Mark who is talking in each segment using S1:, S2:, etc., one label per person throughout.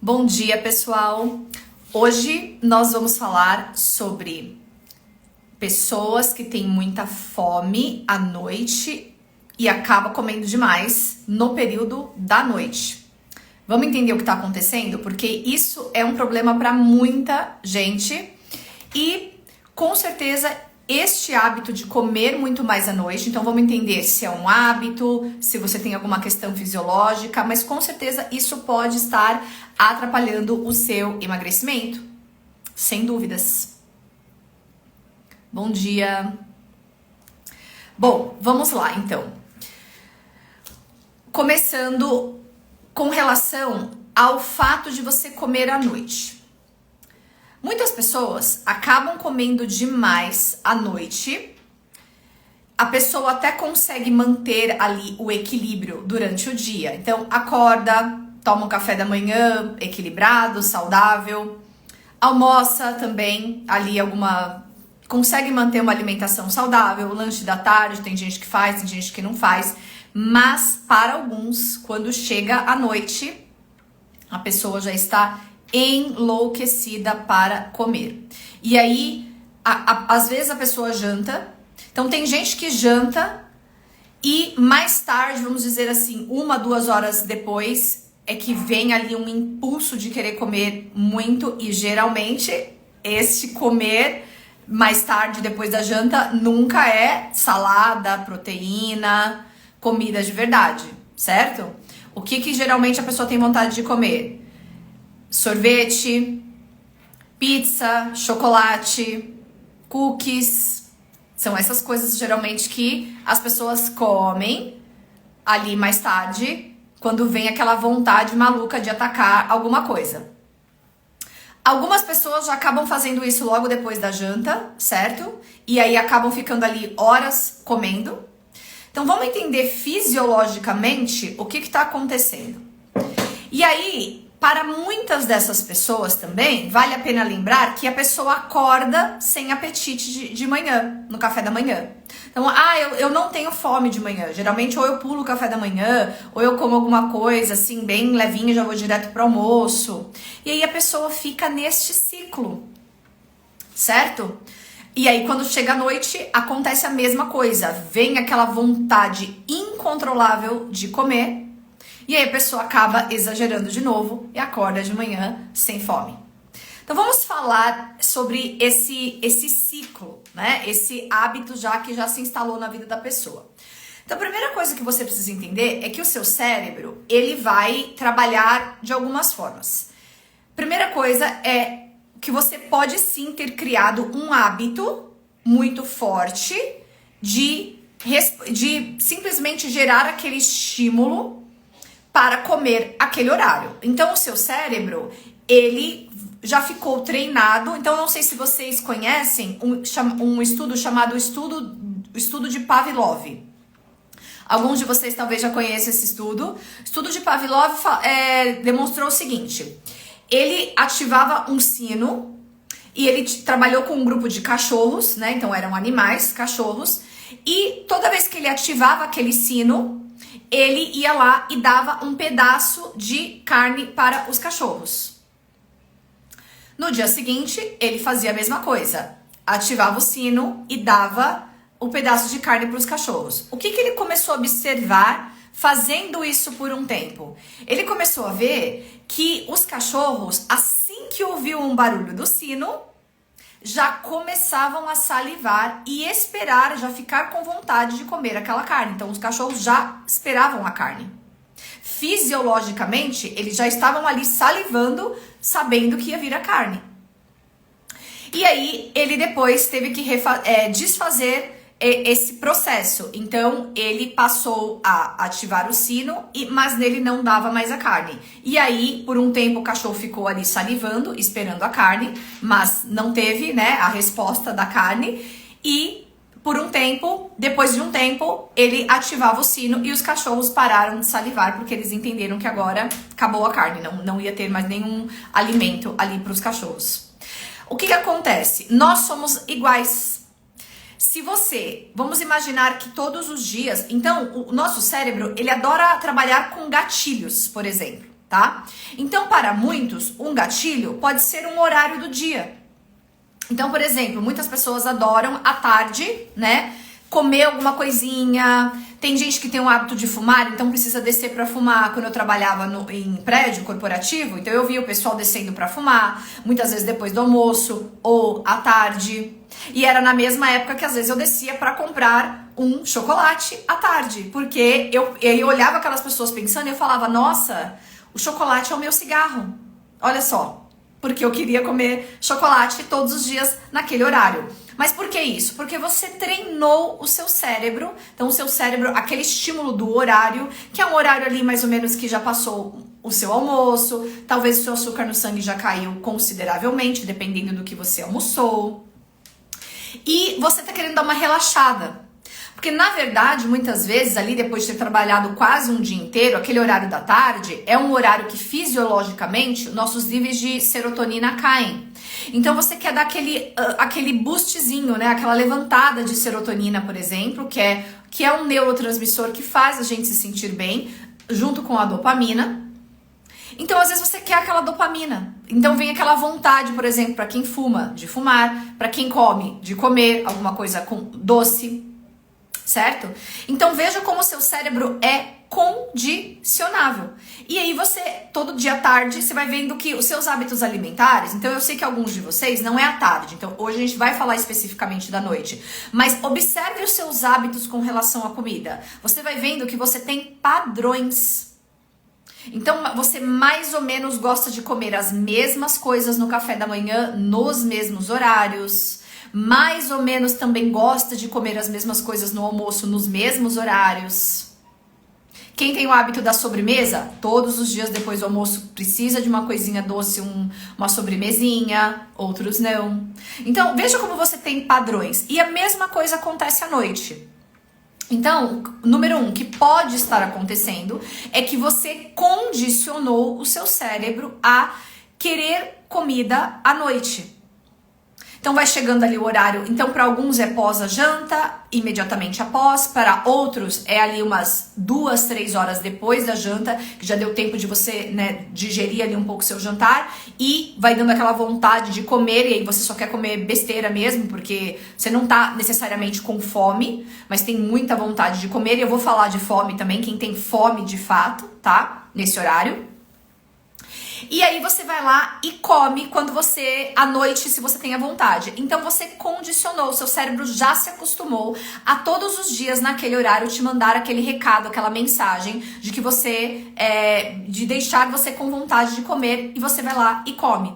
S1: Bom dia, pessoal! Hoje nós vamos falar sobre pessoas que têm muita fome à noite e acabam comendo demais no período da noite. Vamos entender o que está acontecendo? Porque isso é um problema para muita gente e, com certeza, este hábito de comer muito mais à noite, então vamos entender se é um hábito, se você tem alguma questão fisiológica, mas com certeza isso pode estar atrapalhando o seu emagrecimento, sem dúvidas. Bom dia! Bom, vamos lá então. Começando com relação ao fato de você comer à noite. Muitas pessoas acabam comendo demais à noite. A pessoa até consegue manter ali o equilíbrio durante o dia. Então, acorda, toma um café da manhã equilibrado, saudável. Almoça também ali consegue manter uma alimentação saudável. O lanche da tarde, tem gente que faz, tem gente que não faz. Mas, para alguns, quando chega à noite, a pessoa já está enlouquecida para comer. E aí, às vezes a pessoa janta. Então tem gente que janta e mais tarde, vamos dizer assim, 1-2 horas depois, é que vem ali um impulso de querer comer muito. E geralmente este comer mais tarde, depois da janta, nunca é salada, proteína, comida de verdade, certo? O que geralmente a pessoa tem vontade de comer? Sorvete, pizza, chocolate, cookies. São essas coisas geralmente que as pessoas comem ali mais tarde, quando vem aquela vontade maluca de atacar alguma coisa. Algumas pessoas já acabam fazendo isso logo depois da janta, certo? E aí acabam ficando ali horas comendo. Então vamos entender fisiologicamente o que está acontecendo. E aí, para muitas dessas pessoas também, vale a pena lembrar que a pessoa acorda sem apetite de manhã, no café da manhã. Então, eu não tenho fome de manhã. Geralmente, ou eu pulo o café da manhã, ou eu como alguma coisa assim, bem levinha, já vou direto para o almoço. E aí a pessoa fica neste ciclo, certo? E aí, quando chega a noite, acontece a mesma coisa. Vem aquela vontade incontrolável de comer. E aí a pessoa acaba exagerando de novo e acorda de manhã sem fome. Então vamos falar sobre esse ciclo, né? Esse hábito que já se instalou na vida da pessoa. Então a primeira coisa que você precisa entender é que o seu cérebro, ele vai trabalhar de algumas formas. Primeira coisa é que você pode sim ter criado um hábito muito forte de simplesmente gerar aquele estímulo para comer aquele horário. Então, o seu cérebro, ele já ficou treinado. Então, não sei se vocês conhecem um estudo chamado estudo de Pavlov. Alguns de vocês talvez já conheçam esse estudo. O estudo de Pavlov demonstrou o seguinte. Ele ativava um sino e ele trabalhou com um grupo de cachorros, né? Então, eram animais, cachorros. E toda vez que ele ativava aquele sino, ele ia lá e dava um pedaço de carne para os cachorros. No dia seguinte, ele fazia a mesma coisa. Ativava o sino e dava o pedaço de carne para os cachorros. O que ele começou a observar fazendo isso por um tempo? Ele começou a ver que os cachorros, assim que ouviam um barulho do sino, já começavam a salivar e esperar, já ficar com vontade de comer aquela carne. Então, os cachorros já esperavam a carne. Fisiologicamente, eles já estavam ali salivando, sabendo que ia vir a carne. E aí, ele depois teve que desfazer esse processo. Então, ele passou a ativar o sino, mas nele não dava mais a carne. E aí, por um tempo, o cachorro ficou ali salivando, esperando a carne, mas não teve, né, a resposta da carne. E por um tempo, depois de um tempo, ele ativava o sino e os cachorros pararam de salivar, porque eles entenderam que agora acabou a carne, não ia ter mais nenhum alimento ali para os cachorros. O que acontece? Nós somos iguais. Se vamos imaginar que todos os dias, então o nosso cérebro, ele adora trabalhar com gatilhos, por exemplo. tá? Então, para muitos, um gatilho pode ser um horário do dia. Então, por exemplo, muitas pessoas adoram à tarde, né, comer alguma coisinha. Tem gente que tem o hábito de fumar, então precisa descer para fumar. Quando eu trabalhava em prédio corporativo, então eu via o pessoal descendo para fumar, muitas vezes depois do almoço ou à tarde. E era na mesma época que às vezes eu descia para comprar um chocolate à tarde, porque eu olhava aquelas pessoas pensando e eu falava, nossa, o chocolate é o meu cigarro. Olha só, porque eu queria comer chocolate todos os dias naquele horário. Mas por que isso? Porque você treinou o seu cérebro. Então o seu cérebro, aquele estímulo do horário, que é um horário ali mais ou menos que já passou o seu almoço, talvez o seu açúcar no sangue já caiu consideravelmente, dependendo do que você almoçou. E você tá querendo dar uma relaxada. Porque, na verdade, muitas vezes, ali depois de ter trabalhado quase um dia inteiro, aquele horário da tarde é um horário que, fisiologicamente, nossos níveis de serotonina caem. Então, você quer dar aquele boostzinho, né? Aquela levantada de serotonina, por exemplo, que é um neurotransmissor que faz a gente se sentir bem, junto com a dopamina. Então, às vezes, você quer aquela dopamina. Então, vem aquela vontade, por exemplo, para quem fuma, de fumar, para quem come, de comer alguma coisa com doce. Certo? Então veja como o seu cérebro é condicionável. E aí você, todo dia à tarde, você vai vendo que os seus hábitos alimentares, então eu sei que alguns de vocês não é à tarde, então hoje a gente vai falar especificamente da noite, mas observe os seus hábitos com relação à comida. Você vai vendo que você tem padrões. Então você mais ou menos gosta de comer as mesmas coisas no café da manhã, nos mesmos horários. Mais ou menos também gosta de comer as mesmas coisas no almoço, nos mesmos horários. Quem tem o hábito da sobremesa, todos os dias depois do almoço precisa de uma coisinha doce, uma sobremesinha, outros não. Então, veja como você tem padrões. E a mesma coisa acontece à noite. Então, número 1, que pode estar acontecendo é que você condicionou o seu cérebro a querer comida à noite. Então vai chegando ali o horário, então para alguns é pós a janta, imediatamente após, para outros é ali umas 2, 3 horas depois da janta, que já deu tempo de você, né, digerir ali um pouco o seu jantar e vai dando aquela vontade de comer e aí você só quer comer besteira mesmo, porque você não tá necessariamente com fome, mas tem muita vontade de comer e eu vou falar de fome também, quem tem fome de fato, tá? Nesse horário. E aí você vai lá e come quando você, à noite, se você tem a vontade. Então você condicionou, seu cérebro já se acostumou a todos os dias naquele horário te mandar aquele recado, aquela mensagem de que você, de deixar você com vontade de comer e você vai lá e come.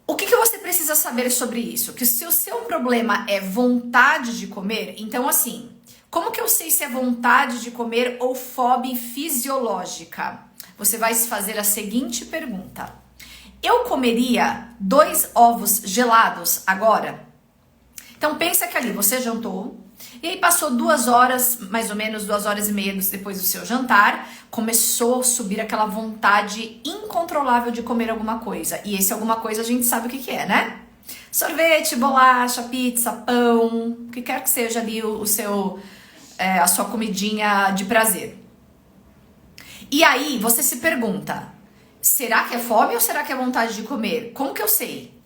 S1: O que você precisa saber sobre isso? Que se o seu problema é vontade de comer, então assim, como que eu sei se é vontade de comer ou fome fisiológica? Você vai se fazer a seguinte pergunta. Eu comeria 2 ovos gelados agora? Então pensa que ali você jantou e aí passou 2 horas, mais ou menos 2 horas e meia depois do seu jantar, começou a subir aquela vontade incontrolável de comer alguma coisa. E esse alguma coisa a gente sabe o que é, né? Sorvete, bolacha, pizza, pão, o que quer que seja ali a sua comidinha de prazer. E aí você se pergunta, será que é fome ou será que é vontade de comer? Como que eu sei?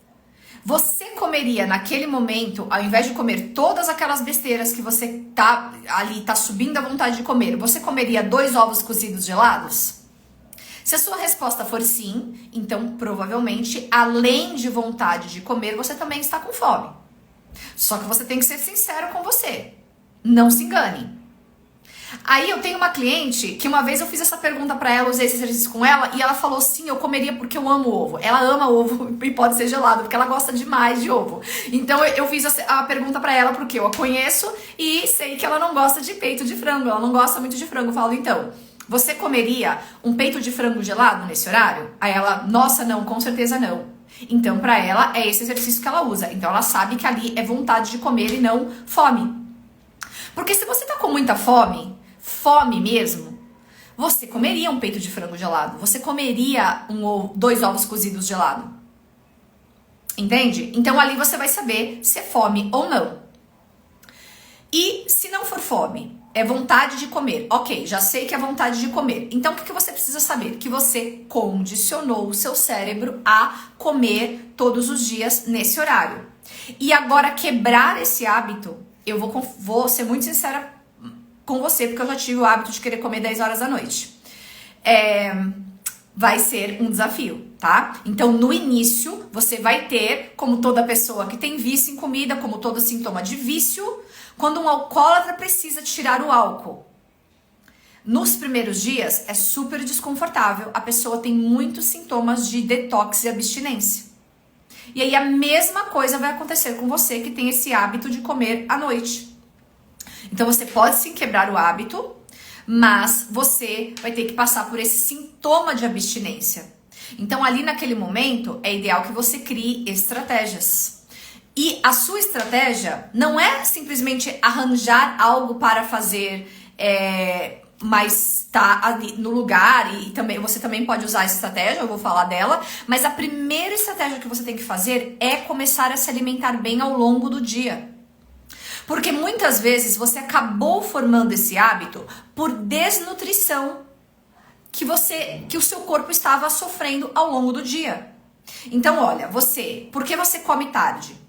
S1: Você comeria naquele momento, ao invés de comer todas aquelas besteiras que você tá subindo a vontade de comer, você comeria 2 ovos cozidos gelados? Se a sua resposta for sim, então provavelmente, além de vontade de comer, você também está com fome. Só que você tem que ser sincero com você. Não se engane. Aí eu tenho uma cliente que uma vez eu fiz essa pergunta pra ela, usei esse exercício com ela e ela falou sim, eu comeria porque eu amo ovo. Ela ama ovo e pode ser gelado, porque ela gosta demais de ovo. Então eu fiz a pergunta pra ela porque eu a conheço e sei que ela não gosta de peito de frango, ela não gosta muito de frango. Eu falo, então, você comeria um peito de frango gelado nesse horário? Aí ela, nossa, não, com certeza não. Então pra ela é esse exercício que ela usa. Então ela sabe que ali é vontade de comer e não fome. Porque se você tá com muita fome mesmo, você comeria um peito de frango gelado, você comeria 2 ovos cozidos gelado. Entende? Então ali você vai saber se é fome ou não. E se não for fome, É vontade de comer. Ok, já sei que é vontade de comer. Então, o que você precisa saber? Que você condicionou o seu cérebro a comer todos os dias nesse horário. E agora, quebrar esse hábito, eu vou ser muito sincera com você, porque eu já tive o hábito de querer comer 10 horas da noite. Vai ser um desafio, tá? Então, no início, você vai ter, como toda pessoa que tem vício em comida, como todo sintoma de vício, quando um alcoólatra precisa tirar o álcool. Nos primeiros dias, é super desconfortável. A pessoa tem muitos sintomas de detox e abstinência. E aí, a mesma coisa vai acontecer com você que tem esse hábito de comer à noite. Então, você pode sim quebrar o hábito, mas você vai ter que passar por esse sintoma de abstinência. Então, ali naquele momento, é ideal que você crie estratégias. E a sua estratégia não é simplesmente arranjar algo para fazer, mas tá ali no lugar, e também você também pode usar essa estratégia, eu vou falar dela, mas a primeira estratégia que você tem que fazer é começar a se alimentar bem ao longo do dia. Porque muitas vezes você acabou formando esse hábito por desnutrição que o seu corpo estava sofrendo ao longo do dia. Então, olha, por que você come tarde?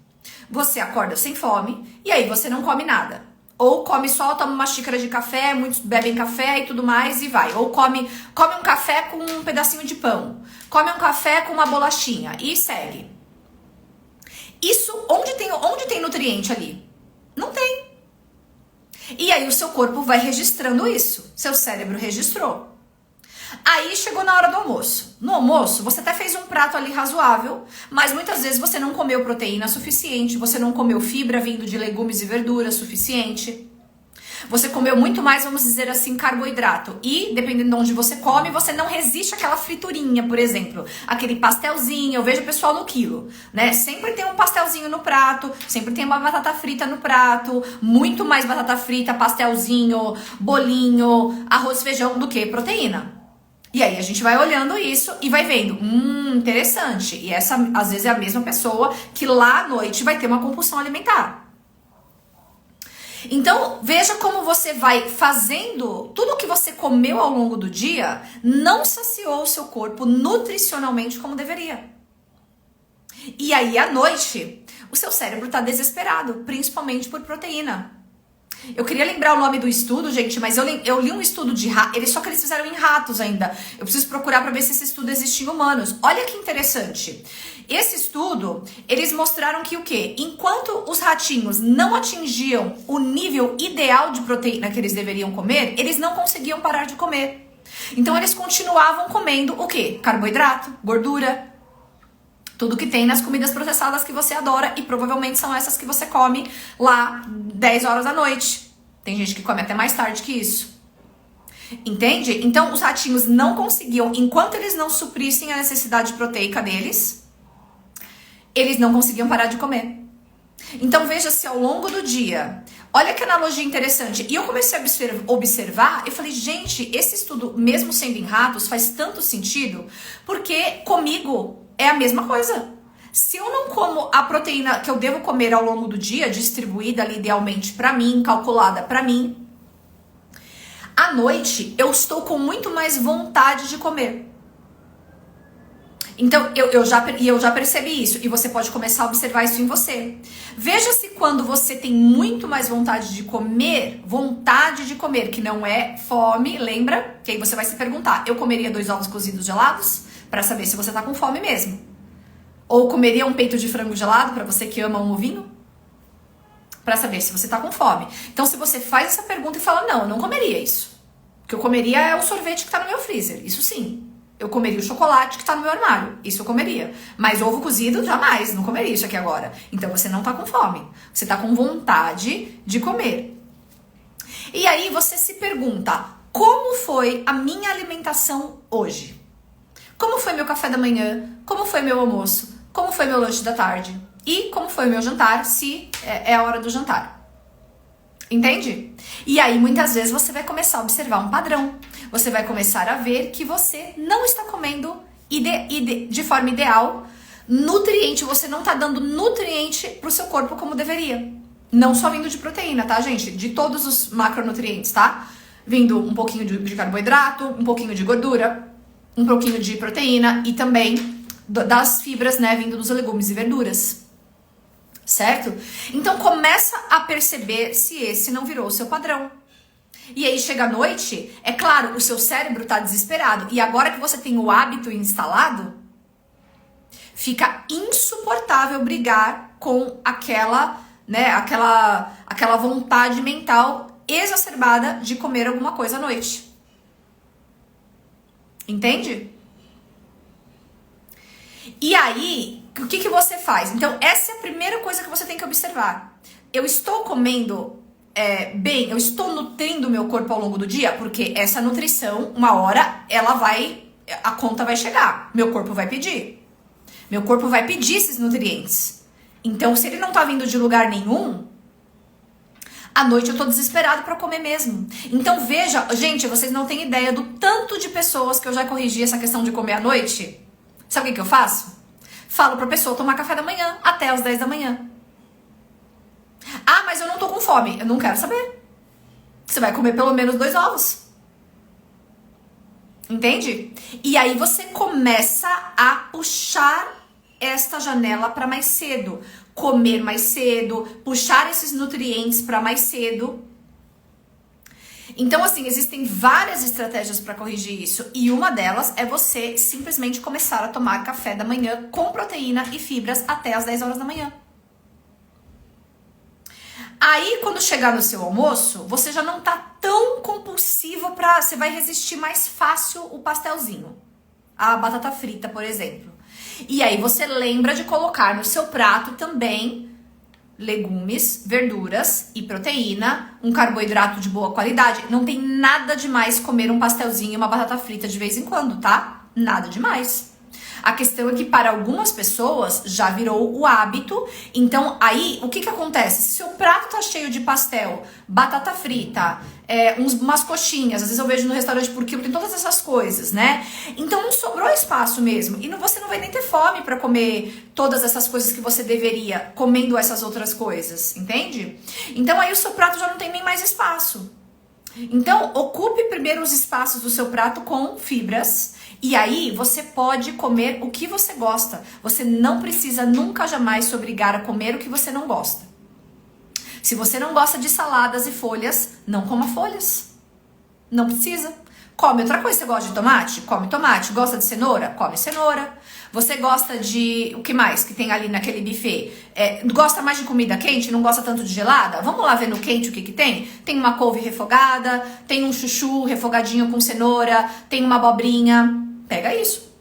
S1: Você acorda sem fome e aí você não come nada. Ou come só, toma uma xícara de café, muitos bebem café e tudo mais e vai. Ou come um café com um pedacinho de pão. Come um café com uma bolachinha e segue. Isso, onde tem nutriente ali? Não tem. E aí o seu corpo vai registrando isso. Seu cérebro registrou. Aí chegou na hora do almoço. No almoço, você até fez um prato ali razoável, mas muitas vezes você não comeu proteína suficiente, você não comeu fibra vindo de legumes e verduras suficiente. Você comeu muito mais, vamos dizer assim, carboidrato. E, dependendo de onde você come, você não resiste àquela friturinha, por exemplo. Aquele pastelzinho, eu vejo o pessoal no quilo, né? Sempre tem um pastelzinho no prato, sempre tem uma batata frita no prato, muito mais batata frita, pastelzinho, bolinho, arroz, feijão do que proteína. E aí a gente vai olhando isso e vai vendo, interessante. E essa, às vezes, é a mesma pessoa que lá à noite vai ter uma compulsão alimentar. Então, veja como você vai fazendo tudo que você comeu ao longo do dia, não saciou o seu corpo nutricionalmente como deveria. E aí, à noite, o seu cérebro está desesperado, principalmente por proteína. Eu queria lembrar o nome do estudo, gente, mas eu li um estudo de ratos, só que eles fizeram em ratos ainda. Eu preciso procurar para ver se esse estudo existe em humanos. Olha que interessante. Esse estudo, eles mostraram que o quê? Enquanto os ratinhos não atingiam o nível ideal de proteína que eles deveriam comer, eles não conseguiam parar de comer. Então eles continuavam comendo o quê? Carboidrato, gordura, tudo que tem nas comidas processadas que você adora, e provavelmente são essas que você come lá 10 horas da noite. Tem gente que come até mais tarde que isso. Entende? Então os ratinhos não conseguiam, enquanto eles não suprissem a necessidade proteica deles, eles não conseguiam parar de comer. Então veja se ao longo do dia, olha que analogia interessante. E eu comecei a observar, eu falei, gente, esse estudo, mesmo sendo em ratos, faz tanto sentido, porque comigo é a mesma coisa. Se eu não como a proteína que eu devo comer ao longo do dia, distribuída ali idealmente pra mim, calculada pra mim, à noite eu estou com muito mais vontade de comer. Então, eu já percebi isso, e você pode começar a observar isso em você. Veja se quando você tem muito mais vontade de comer, que não é fome, lembra? Que aí você vai se perguntar, eu comeria 2 ovos cozidos gelados? Pra saber se você tá com fome mesmo. Ou comeria um peito de frango gelado, pra você que ama um ovinho? Pra saber se você tá com fome. Então, se você faz essa pergunta e fala, não, eu não comeria isso. O que eu comeria é o sorvete que tá no meu freezer, isso sim. Eu comeria o chocolate que tá no meu armário, isso eu comeria. Mas ovo cozido, jamais, não comeria isso aqui agora. Então você não tá com fome, você tá com vontade de comer. E aí você se pergunta, como foi a minha alimentação hoje? Como foi meu café da manhã? Como foi meu almoço? Como foi meu lanche da tarde? E como foi meu jantar, se é a hora do jantar? Entende? E aí, muitas vezes, você vai começar a observar um padrão. Você vai começar a ver que você não está comendo de forma ideal nutriente. Você não está dando nutriente para o seu corpo como deveria. Não só vindo de proteína, tá, gente? De todos os macronutrientes, tá? Vindo um pouquinho de carboidrato, um pouquinho de gordura, um pouquinho de proteína e também das fibras, né, vindo dos legumes e verduras. Certo? Então começa a perceber se esse não virou o seu padrão. E aí chega a noite, é claro, o seu cérebro tá desesperado. E agora que você tem o hábito instalado, fica insuportável brigar com aquela, né, aquela vontade mental exacerbada de comer alguma coisa à noite. Entende? E aí, o que você faz? Então, essa é a primeira coisa que você tem que observar. Eu estou comendo bem, eu estou nutrindo o meu corpo ao longo do dia, porque essa nutrição, uma hora, a conta vai chegar. Meu corpo vai pedir. Meu corpo vai pedir esses nutrientes. Então, se ele não tá vindo de lugar nenhum, à noite eu tô desesperado pra comer mesmo. Então, veja, gente, vocês não têm ideia do tanto de pessoas que eu já corrigi essa questão de comer à noite. Sabe o que eu faço? Falo pra pessoa tomar café da manhã até as 10 da manhã. Ah, mas eu não tô com fome. Eu não quero saber. Você vai comer pelo menos 2 ovos. Entende? E aí você começa a puxar esta janela para mais cedo. Comer mais cedo, puxar esses nutrientes para mais cedo. Então, assim, existem várias estratégias para corrigir isso. E uma delas é você simplesmente começar a tomar café da manhã com proteína e fibras até as 10 horas da manhã. Aí, quando chegar no seu almoço, você já não tá tão compulsivo você vai resistir mais fácil o pastelzinho. A batata frita, por exemplo. E aí, você lembra de colocar no seu prato também legumes, verduras e proteína, um carboidrato de boa qualidade. Não tem nada demais comer um pastelzinho e uma batata frita de vez em quando, tá? Nada demais. A questão é que para algumas pessoas já virou o hábito. Então aí, o que acontece? Se seu prato tá cheio de pastel, batata frita, umas coxinhas, às vezes eu vejo no restaurante por quilo, tem todas essas coisas, né? Então não sobrou espaço mesmo. E você não vai nem ter fome para comer todas essas coisas que você deveria, comendo essas outras coisas, entende? Então aí o seu prato já não tem nem mais espaço. Então, ocupe primeiro os espaços do seu prato com fibras. E aí, você pode comer o que você gosta. Você não precisa nunca jamais se obrigar a comer o que você não gosta. Se você não gosta de saladas e folhas, não coma folhas. Não precisa. Come outra coisa. Você gosta de tomate? Come tomate. Gosta de cenoura? Come cenoura. Você gosta de... O que mais que tem ali naquele buffet? Gosta mais de comida quente? Não gosta tanto de gelada? Vamos lá ver no quente o que tem? Tem uma couve refogada, tem um chuchu refogadinho com cenoura, tem uma abobrinha. Pega isso.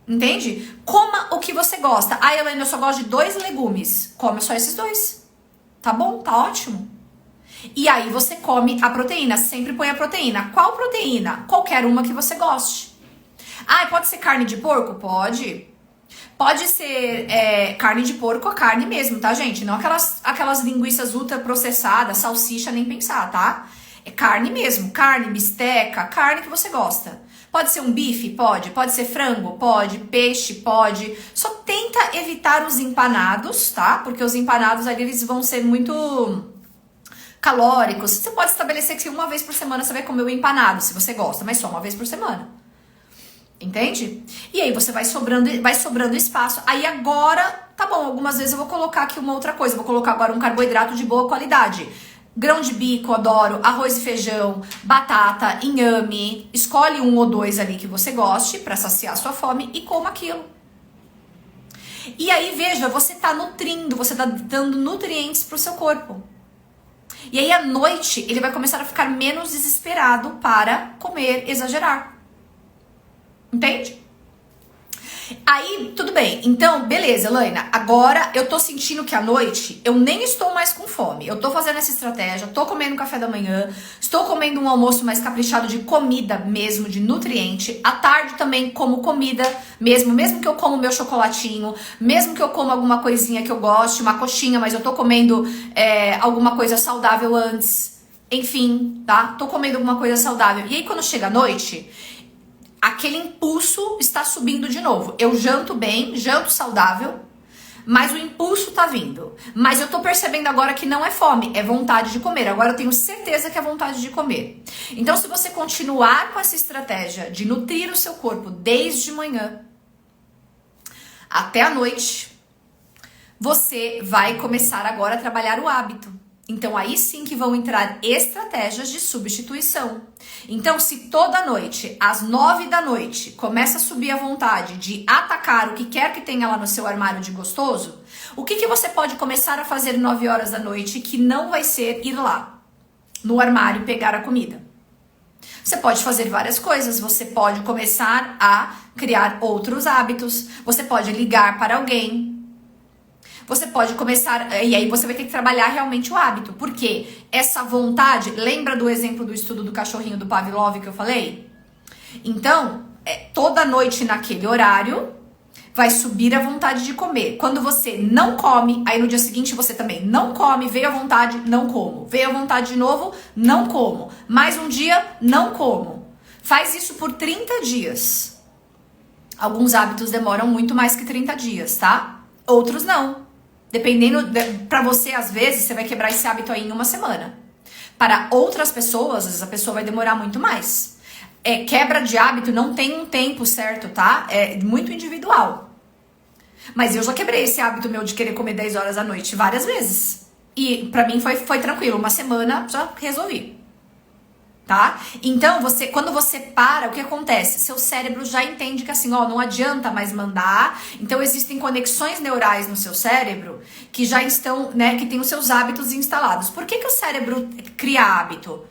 S1: Entende? Coma o que você gosta. Ah, Elaine, eu só gosto de 2 legumes. Come só esses 2. Tá bom? Tá ótimo. E aí você come a proteína. Sempre põe a proteína. Qual proteína? Qualquer uma que você goste. Ah, pode ser carne de porco? Pode. Pode ser carne de porco, a carne mesmo, tá, gente? Não aquelas linguiças ultra processadas, salsicha, nem pensar, tá? É carne mesmo. Carne, bisteca, carne que você gosta. Pode ser um bife? Pode. Pode ser frango? Pode. Peixe? Pode. Só tenta evitar os empanados, tá? Porque os empanados ali, eles vão ser muito calóricos. Você pode estabelecer que uma vez por semana você vai comer o empanado, se você gosta, mas só uma vez por semana. Entende? E aí você vai sobrando espaço. Aí agora, tá bom, algumas vezes eu vou colocar aqui uma outra coisa. Vou colocar agora um carboidrato de boa qualidade. Grão de bico, adoro, arroz e feijão, batata, inhame. Escolhe 1 ou 2 ali que você goste pra saciar sua fome e coma aquilo. E aí, veja, você tá nutrindo, você tá dando nutrientes pro seu corpo. E aí, à noite, ele vai começar a ficar menos desesperado para comer, exagerar. Entende? Aí, tudo bem. Então, beleza, Elaine. Agora eu tô sentindo que à noite eu nem estou mais com fome. Eu tô fazendo essa estratégia, tô comendo café da manhã, estou comendo um almoço mais caprichado de comida mesmo, de nutriente. À tarde também como comida mesmo que eu como meu chocolatinho, mesmo que eu como alguma coisinha que eu goste, uma coxinha, mas eu tô comendo alguma coisa saudável antes. Enfim, tá? Tô comendo alguma coisa saudável. E aí, quando chega a noite, aquele impulso está subindo de novo. Eu janto bem, janto saudável, mas o impulso tá vindo. Mas eu tô percebendo agora que não é fome, é vontade de comer. Agora eu tenho certeza que é vontade de comer. Então, se você continuar com essa estratégia de nutrir o seu corpo desde manhã até a noite, você vai começar agora a trabalhar o hábito. Então, aí sim que vão entrar estratégias de substituição. Então, se toda noite, às 9 da noite, começa a subir a vontade de atacar o que quer que tenha lá no seu armário de gostoso, o que você pode começar a fazer 9 horas da noite que não vai ser ir lá no armário pegar a comida? Você pode fazer várias coisas. Você pode começar a criar outros hábitos. Você pode ligar para alguém. Você pode começar, e aí você vai ter que trabalhar realmente o hábito, porque essa vontade, lembra do exemplo do estudo do cachorrinho do Pavlov que eu falei? Então, toda noite naquele horário, vai subir a vontade de comer. Quando você não come, aí no dia seguinte você também não come, veio a vontade, não como. Veio a vontade de novo, não como. Mais um dia, não como. Faz isso por 30 dias. Alguns hábitos demoram muito mais que 30 dias, tá? Outros não. Dependendo, pra você, às vezes, você vai quebrar esse hábito aí em uma semana. Para outras pessoas, às vezes a pessoa vai demorar muito mais. Quebra de hábito não tem um tempo certo, tá? É muito individual. Mas eu já quebrei esse hábito meu de querer comer 10 horas à noite várias vezes. E pra mim foi tranquilo, uma semana já resolvi. Tá? Então, quando você para, o que acontece? Seu cérebro já entende que assim, não adianta mais mandar. Então, existem conexões neurais no seu cérebro que já estão, né, que tem os seus hábitos instalados. Por que o cérebro cria hábito?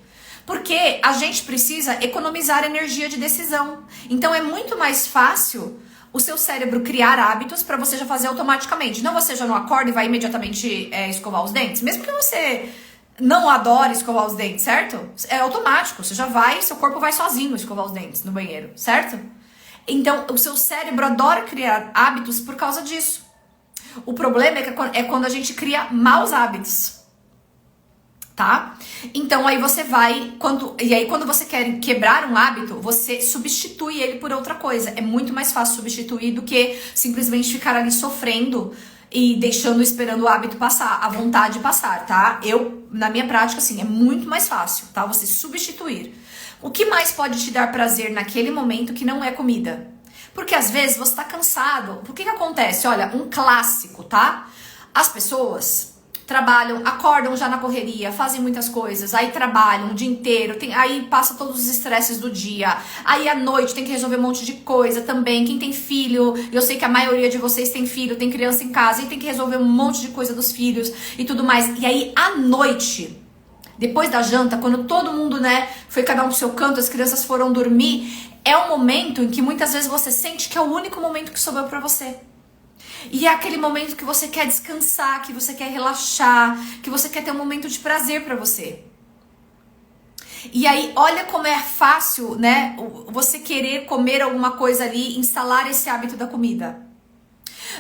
S1: Porque a gente precisa economizar energia de decisão. Então, é muito mais fácil o seu cérebro criar hábitos para você já fazer automaticamente. Não, você já não acorda e vai imediatamente escovar os dentes. Mesmo que você não adora escovar os dentes, certo? É automático, você já vai, seu corpo vai sozinho escovar os dentes no banheiro, certo? Então, o seu cérebro adora criar hábitos por causa disso. O problema é quando a gente cria maus hábitos, tá? Então, aí você vai, quando você quer quebrar um hábito, você substitui ele por outra coisa. É muito mais fácil substituir do que simplesmente ficar ali sofrendo e esperando o hábito passar, a vontade passar, tá? Na minha prática, assim, é muito mais fácil, tá? Você substituir. O que mais pode te dar prazer naquele momento que não é comida? Porque às vezes você tá cansado. Por que acontece? Olha, um clássico, tá? As pessoas trabalham, acordam já na correria, fazem muitas coisas, aí trabalham o dia inteiro, aí passa todos os estresses do dia, aí à noite tem que resolver um monte de coisa também. Quem tem filho, eu sei que a maioria de vocês tem filho, tem criança em casa, e tem que resolver um monte de coisa dos filhos e tudo mais. E aí à noite, depois da janta, quando todo mundo, né, foi cada um pro seu canto, as crianças foram dormir, é um momento em que muitas vezes você sente que é o único momento que sobrou pra você. E é aquele momento que você quer descansar, que você quer relaxar, que você quer ter um momento de prazer pra você. E aí, olha como é fácil, né, você querer comer alguma coisa ali, instalar esse hábito da comida.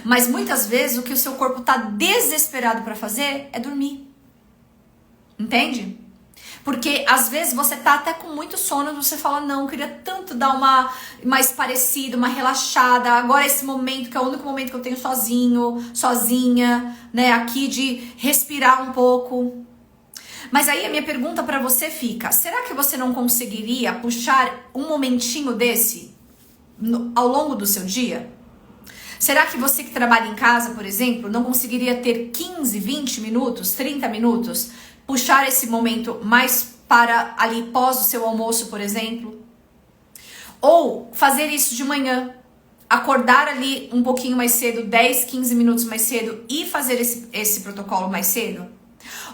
S1: Mas muitas vezes o que o seu corpo tá desesperado pra fazer é dormir. Entende? Porque às vezes você tá até com muito sono e você fala, não, eu queria tanto dar uma mais parecida, uma relaxada. Agora esse momento, que é o único momento que eu tenho sozinho, sozinha, né, aqui de respirar um pouco. Mas aí a minha pergunta pra você fica, será que você não conseguiria puxar um momentinho desse ao longo do seu dia? Será que você que trabalha em casa, por exemplo, não conseguiria ter 15, 20 minutos, 30 minutos, puxar esse momento mais para ali pós o seu almoço, por exemplo? Ou fazer isso de manhã, acordar ali um pouquinho mais cedo, 10, 15 minutos mais cedo e fazer esse protocolo mais cedo?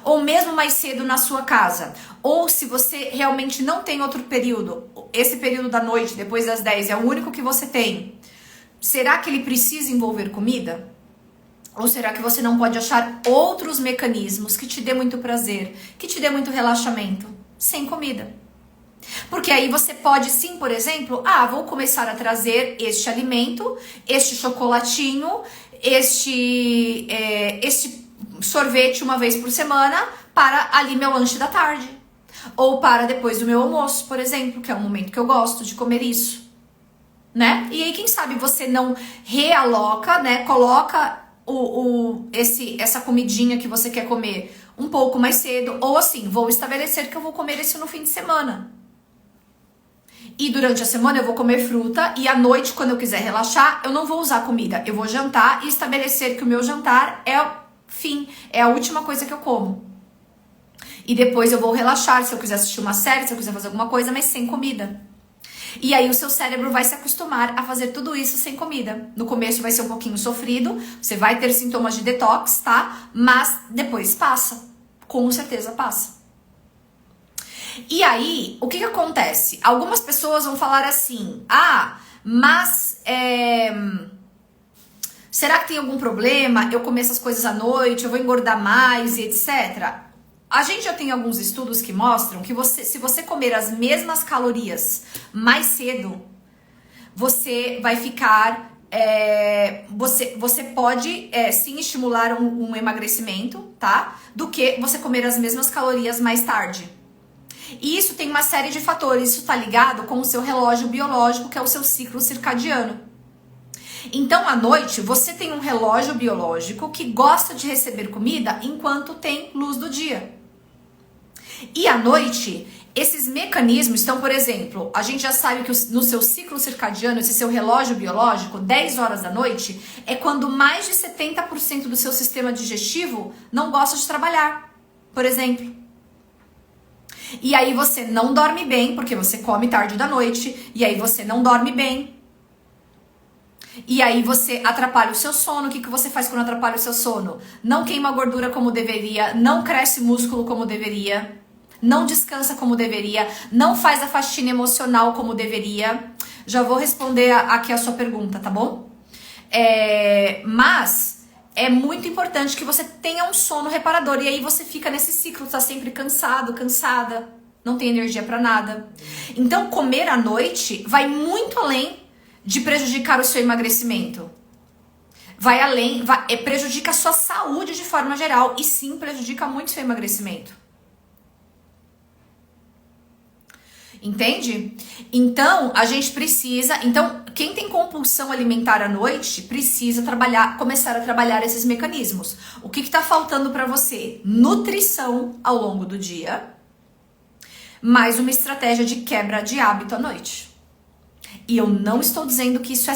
S1: Ou mesmo mais cedo na sua casa? Ou se você realmente não tem outro período, esse período da noite, depois das 10, é o único que você tem, será que ele precisa envolver comida? Ou será que você não pode achar outros mecanismos que te dê muito prazer, que te dê muito relaxamento, sem comida? Porque aí você pode sim, por exemplo, vou começar a trazer este alimento, este chocolatinho, este sorvete uma vez por semana para ali meu lanche da tarde. Ou para depois do meu almoço, por exemplo, que é um momento que eu gosto de comer isso, né? E aí, quem sabe você não realoca, né? Coloca essa comidinha que você quer comer um pouco mais cedo, ou assim, vou estabelecer que eu vou comer isso no fim de semana. E durante a semana eu vou comer fruta e à noite, quando eu quiser relaxar, eu não vou usar comida. Eu vou jantar e estabelecer que o meu jantar é o fim, é a última coisa que eu como. E depois eu vou relaxar, se eu quiser assistir uma série, se eu quiser fazer alguma coisa, mas sem comida. E aí o seu cérebro vai se acostumar a fazer tudo isso sem comida. No começo vai ser um pouquinho sofrido, você vai ter sintomas de detox, tá? Mas depois passa. Com certeza passa. E aí, o que acontece? Algumas pessoas vão falar assim, mas será que tem algum problema? Eu comer essas coisas à noite, eu vou engordar mais e etc. A gente já tem alguns estudos que mostram que se você comer as mesmas calorias mais cedo, você vai ficar... você pode sim estimular um emagrecimento, tá? Do que você comer as mesmas calorias mais tarde. E isso tem uma série de fatores, isso tá ligado com o seu relógio biológico, que é o seu ciclo circadiano. Então, à noite, você tem um relógio biológico que gosta de receber comida enquanto tem luz do dia. E à noite, esses mecanismos estão, por exemplo, a gente já sabe que no seu ciclo circadiano, esse seu relógio biológico, 10 horas da noite, é quando mais de 70% do seu sistema digestivo não gosta de trabalhar, por exemplo. E aí você não dorme bem, porque você come tarde da noite, e aí você não dorme bem. E aí você atrapalha o seu sono. O que você faz quando atrapalha o seu sono? Não queima gordura como deveria, não cresce músculo como deveria, não descansa como deveria, não faz a faxina emocional como deveria. Já vou responder aqui a sua pergunta, tá bom? Mas é muito importante que você tenha um sono reparador. E aí você fica nesse ciclo, tá sempre cansado, cansada, não tem energia pra nada. Então comer à noite vai muito além de prejudicar o seu emagrecimento. Prejudica a sua saúde de forma geral. E sim, prejudica muito o seu emagrecimento. Entende? Então, a gente precisa... Então, quem tem compulsão alimentar à noite precisa começar a trabalhar esses mecanismos. O que está faltando para você? Nutrição ao longo do dia, mais uma estratégia de quebra de hábito à noite. E eu não estou dizendo que isso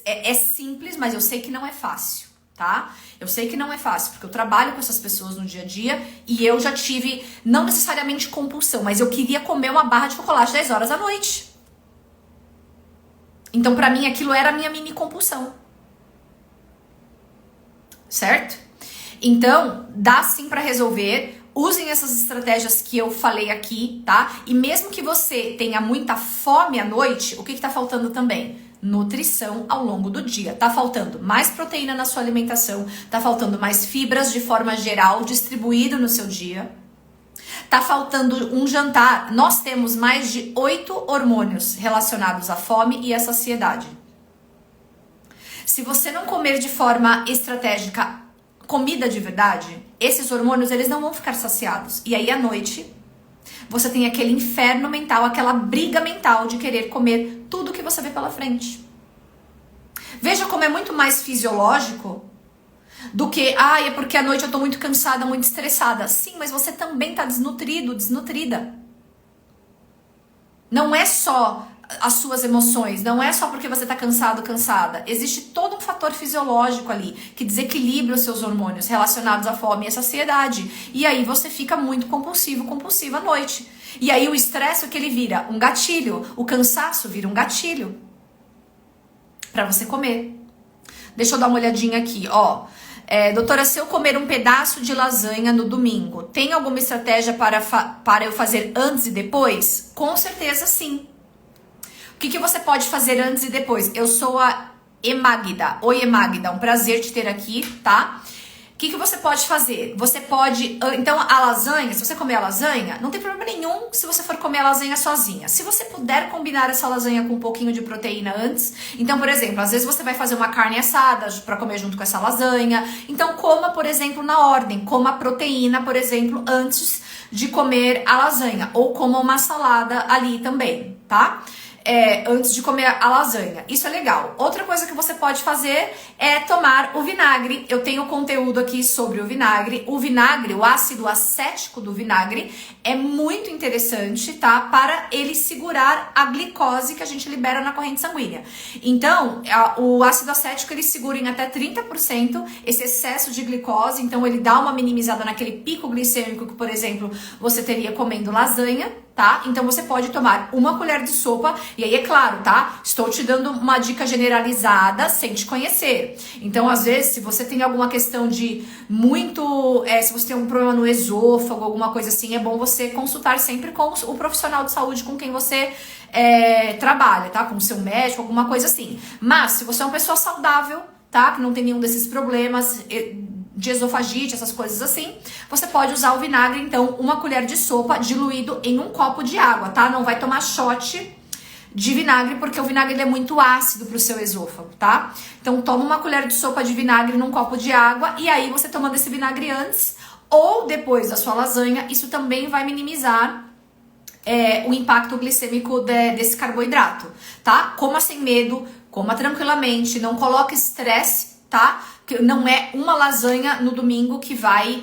S1: é simples, mas eu sei que não é fácil, tá? Eu sei que não é fácil, porque eu trabalho com essas pessoas no dia a dia e eu já tive, não necessariamente compulsão, mas eu queria comer uma barra de chocolate 10 horas da noite. Então, pra mim, aquilo era a minha mini compulsão. Certo? Então, dá sim pra resolver. Usem essas estratégias que eu falei aqui, tá? E mesmo que você tenha muita fome à noite, o que tá faltando também? Nutrição ao longo do dia. Tá faltando mais proteína na sua alimentação, tá faltando mais fibras de forma geral distribuído no seu dia. Tá faltando um jantar. Nós temos mais de 8 hormônios relacionados à fome e à saciedade. Se você não comer de forma estratégica comida de verdade, esses hormônios eles não vão ficar saciados. E aí à noite você tem aquele inferno mental, aquela briga mental de querer comer tudo que você vê pela frente. Veja como é muito mais fisiológico do que, é porque à noite eu tô muito cansada, muito estressada. Sim, mas você também tá desnutrido, desnutrida. Não é só as suas emoções, não é só porque você tá cansado, cansada. Existe todo um fator fisiológico ali que desequilibra os seus hormônios relacionados à fome e à saciedade. E aí você fica muito compulsivo, compulsiva à noite. E aí o estresse, o que ele vira? Um gatilho. O cansaço vira um gatilho pra você comer. Deixa eu dar uma olhadinha aqui, ó. Doutora, se eu comer um pedaço de lasanha no domingo, tem alguma estratégia para eu fazer antes e depois? Com certeza sim. O que você pode fazer antes e depois? Eu sou a Emagda. Oi, Emagda, um prazer te ter aqui, tá? O que você pode fazer? Você pode... Então, a lasanha, se você comer a lasanha, não tem problema nenhum se você for comer a lasanha sozinha. Se você puder combinar essa lasanha com um pouquinho de proteína antes... Então, por exemplo, às vezes você vai fazer uma carne assada para comer junto com essa lasanha. Então, coma, por exemplo, na ordem. Coma a proteína, por exemplo, antes de comer a lasanha. Ou coma uma salada ali também, tá? antes de comer a lasanha. Isso é legal. Outra coisa que você pode fazer é tomar o vinagre. Eu tenho conteúdo aqui sobre o vinagre. O vinagre, o ácido acético do vinagre é muito interessante, tá? Para ele segurar a glicose que a gente libera na corrente sanguínea. Então, o ácido acético ele segura em até 30% esse excesso de glicose, então ele dá uma minimizada naquele pico glicêmico que, por exemplo, você teria comendo lasanha, tá? Então você pode tomar uma colher de sopa, e aí é claro, tá? Estou te dando uma dica generalizada sem te conhecer. Então, às vezes, se você tem alguma questão de se você tem um problema no esôfago, alguma coisa assim, é bom você consultar sempre com o profissional de saúde com quem você trabalha, tá? Com o seu médico, alguma coisa assim. Mas, se você é uma pessoa saudável, tá? Que não tem nenhum desses problemas de esofagite, essas coisas assim, você pode usar o vinagre, então, uma colher de sopa diluído em um copo de água, tá? Não vai tomar shot de vinagre, porque o vinagre ele é muito ácido pro seu esôfago, tá? Então, toma uma colher de sopa de vinagre num copo de água, e aí você tomando esse vinagre antes ou depois da sua lasanha, isso também vai minimizar o impacto glicêmico desse carboidrato, tá? Coma sem medo, coma tranquilamente, não coloque estresse, tá? Que não é uma lasanha no domingo que vai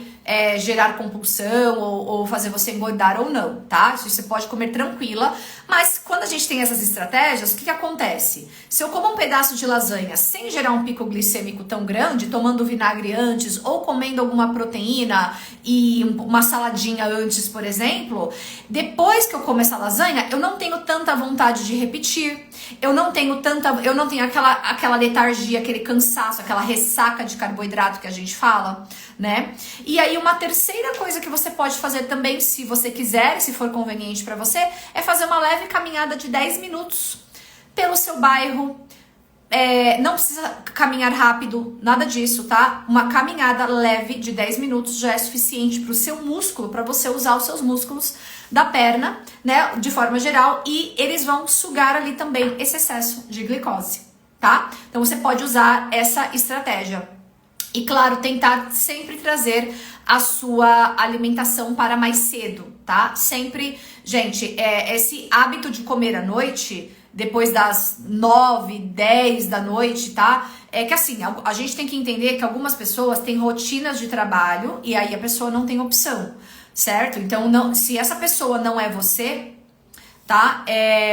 S1: gerar compulsão ou fazer você engordar ou não, tá? Isso você pode comer tranquila, mas quando a gente tem essas estratégias, o que acontece? Se eu como um pedaço de lasanha sem gerar um pico glicêmico tão grande, tomando vinagre antes ou comendo alguma proteína e uma saladinha antes, por exemplo, depois que eu como essa lasanha, eu não tenho tanta vontade de repetir, eu não tenho aquela letargia, aquele cansaço, aquela ressaca de carboidrato que a gente fala, né? E aí uma terceira coisa que você pode fazer também, se você quiser, se for conveniente para você, é fazer uma leve caminhada de 10 minutos pelo seu bairro. Não precisa caminhar rápido, nada disso, tá? Uma caminhada leve de 10 minutos já é suficiente para o seu músculo, para você usar os seus músculos da perna, né, de forma geral, e eles vão sugar ali também esse excesso de glicose, tá? Então você pode usar essa estratégia. E claro, tentar sempre trazer a sua alimentação para mais cedo, tá? Sempre, gente, esse hábito de comer à noite, depois das 9, 10 da noite, tá? É que assim, a gente tem que entender que algumas pessoas têm rotinas de trabalho e aí a pessoa não tem opção, certo? Então, se essa pessoa não é você, tá?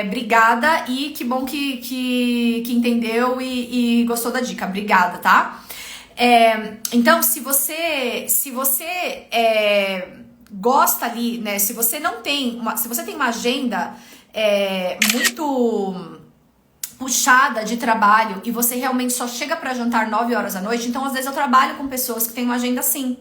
S1: Obrigada e que bom que entendeu e gostou da dica. Obrigada, tá? Então, se você gosta ali, né? Se você tem uma agenda muito puxada de trabalho e você realmente só chega para jantar 9 horas da noite, então às vezes eu trabalho com pessoas que têm uma agenda assim.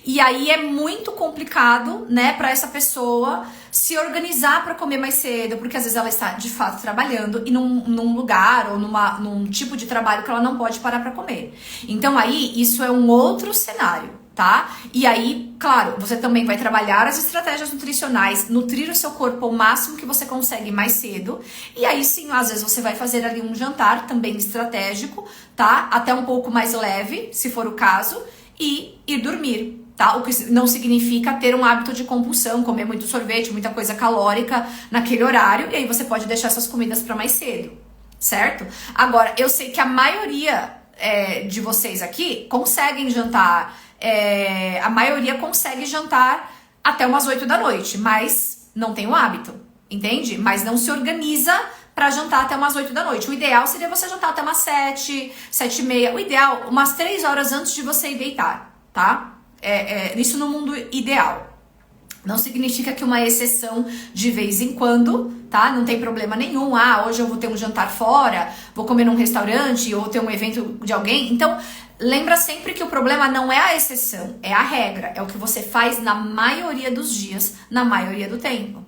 S1: E aí é muito complicado, né, para essa pessoa se organizar para comer mais cedo, porque às vezes ela está de fato trabalhando e num lugar ou num tipo de trabalho que ela não pode parar para comer. Então aí isso é um outro cenário, tá? E aí, claro, você também vai trabalhar as estratégias nutricionais, nutrir o seu corpo ao máximo que você consegue mais cedo. E aí sim, às vezes você vai fazer ali um jantar também estratégico, tá? Até um pouco mais leve, se for o caso, e ir dormir. Tá? O que não significa ter um hábito de compulsão, comer muito sorvete, muita coisa calórica naquele horário, e aí você pode deixar essas comidas para mais cedo, certo? Agora, eu sei que a maioria de vocês aqui conseguem jantar, a maioria consegue jantar até umas 8 da noite, mas não tem o hábito, entende? Mas não se organiza para jantar até umas 8 da noite. O ideal seria você jantar até umas 7, 7 e meia, o ideal, umas 3 horas antes de você ir deitar, tá? Isso no mundo ideal. Não significa que uma exceção de vez em quando, tá? Não tem problema nenhum. Hoje eu vou ter um jantar fora, vou comer num restaurante ou ter um evento de alguém. Então, lembra sempre que o problema não é a exceção, é a regra. É o que você faz na maioria dos dias, na maioria do tempo.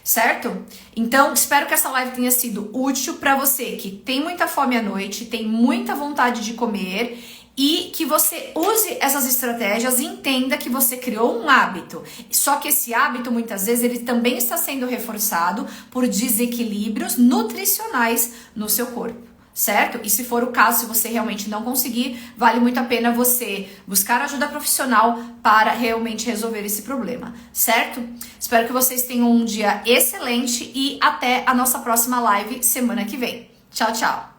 S1: Certo? Então, espero que essa live tenha sido útil para você que tem muita fome à noite, tem muita vontade de comer e que você use essas estratégias e entenda que você criou um hábito. Só que esse hábito, muitas vezes, ele também está sendo reforçado por desequilíbrios nutricionais no seu corpo, certo? E se for o caso, se você realmente não conseguir, vale muito a pena você buscar ajuda profissional para realmente resolver esse problema, certo? Espero que vocês tenham um dia excelente e até a nossa próxima live semana que vem. Tchau, tchau!